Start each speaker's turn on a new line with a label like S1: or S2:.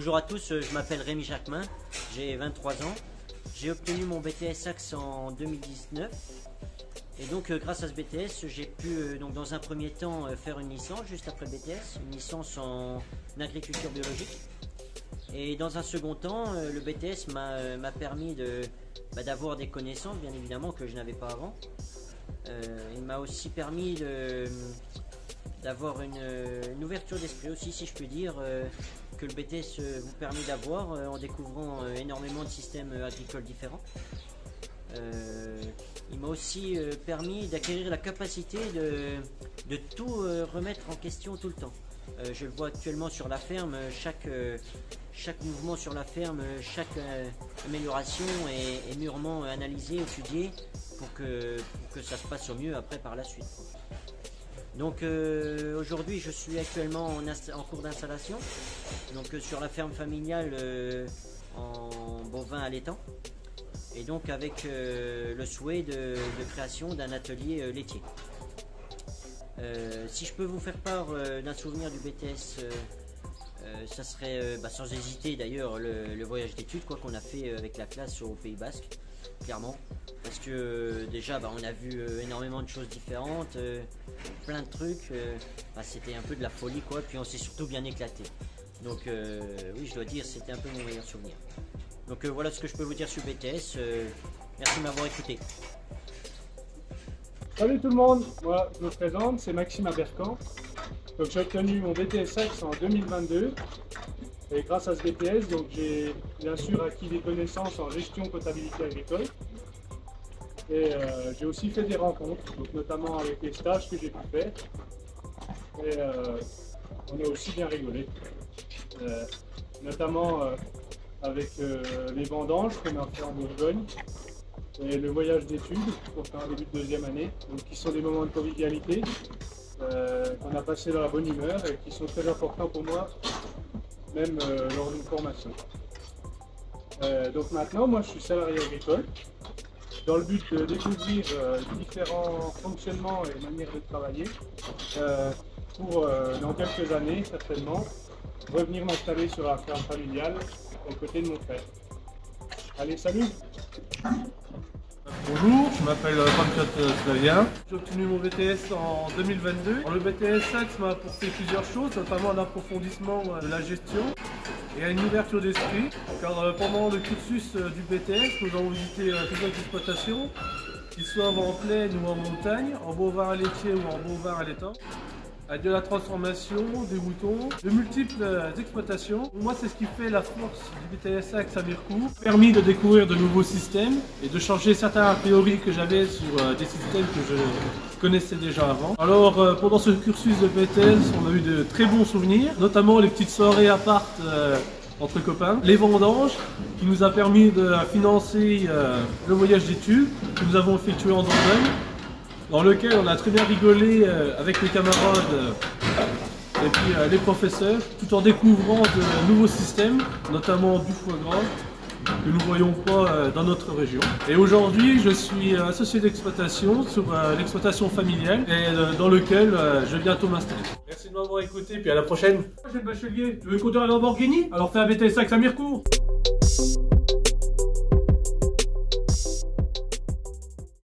S1: Bonjour à tous, je m'appelle Rémi Jacquemin, j'ai 23 ans. J'ai obtenu mon BTS Axe en 2019. Et donc grâce à ce BTS, j'ai pu dans un premier temps faire une licence juste après le BTS, une licence en agriculture biologique. Et dans un second temps, le BTS m'a permis d'avoir des connaissances, bien évidemment, que je n'avais pas avant. Il m'a aussi permis d'avoir une ouverture d'esprit aussi, si je peux dire, que le BTS vous permet d'avoir en découvrant énormément de systèmes agricoles différents. Il m'a aussi permis d'acquérir la capacité de tout remettre en question tout le temps. Je le vois actuellement sur la ferme, chaque mouvement sur la ferme, chaque amélioration est mûrement analysée, étudiée pour que ça se passe au mieux après par la suite. Donc aujourd'hui je suis actuellement en cours d'installation sur la ferme familiale en bovin allaitant, et donc avec le souhait de création d'un atelier laitier. Si je peux vous faire part d'un souvenir du BTS, ça serait sans hésiter d'ailleurs le voyage d'études qu'on a fait avec la classe au Pays Basque, clairement, parce que déjà on a vu énormément de choses différentes, plein de trucs, c'était un peu de la folie puis on s'est surtout bien éclaté. Donc oui, je dois dire c'était un peu mon meilleur souvenir. Donc voilà ce que je peux vous dire sur BTS. Merci de m'avoir écouté.
S2: Salut tout le monde, moi je me présente, c'est Maxime Abercan. Donc j'ai obtenu mon BTS Axe en 2022 et grâce à ce BTS, j'ai bien sûr acquis des connaissances en gestion comptabilité agricole et j'ai aussi fait des rencontres, notamment avec les stages que j'ai pu faire, et on a aussi bien rigolé, notamment avec les vendanges qu'on a fait en Bourgogne et le voyage d'études pour faire un début de deuxième année, qui sont des moments de convivialité qu'on a passé dans la bonne humeur et qui sont très importants pour moi, même lors d'une formation. Donc maintenant, moi je suis salarié agricole, dans le but de découvrir différents fonctionnements et manières de travailler, pour dans quelques années certainement revenir m'installer sur la ferme familiale aux côtés de mon frère. Allez, salut!
S3: Bonjour, je m'appelle Pancrate Slavien. J'ai obtenu mon BTS en 2022. Le BTS Axe m'a apporté plusieurs choses, notamment un approfondissement de la gestion et une ouverture d'esprit. Car pendant le cursus du BTS, nous avons visité plusieurs exploitations, qu'ils soient en plaine ou en montagne, en bovin laitier ou en bovin allaitant, de la transformation, des moutons, de multiples exploitations. Pour moi, c'est ce qui fait la force du BTS Axe à Mirecourt. Permis de découvrir de nouveaux systèmes et de changer certains a priori que j'avais sur des systèmes que je connaissais déjà avant. Alors, pendant ce cursus de BTS, on a eu de très bons souvenirs, notamment les petites soirées à part entre copains, les vendanges qui nous a permis de financer le voyage d'études que nous avons effectué en Dordogne, dans lequel on a très bien rigolé avec les camarades et puis les professeurs, tout en découvrant de nouveaux systèmes, notamment du foie gras, que nous ne voyons pas dans notre région. Et aujourd'hui, je suis associé d'exploitation sur l'exploitation familiale, et dans lequel je vais bientôt m'installer. Merci de m'avoir écouté, puis à la prochaine. J'ai le bachelier, tu veux conduire un Lamborghini? Alors fais un BTS Axe à Mirecourt.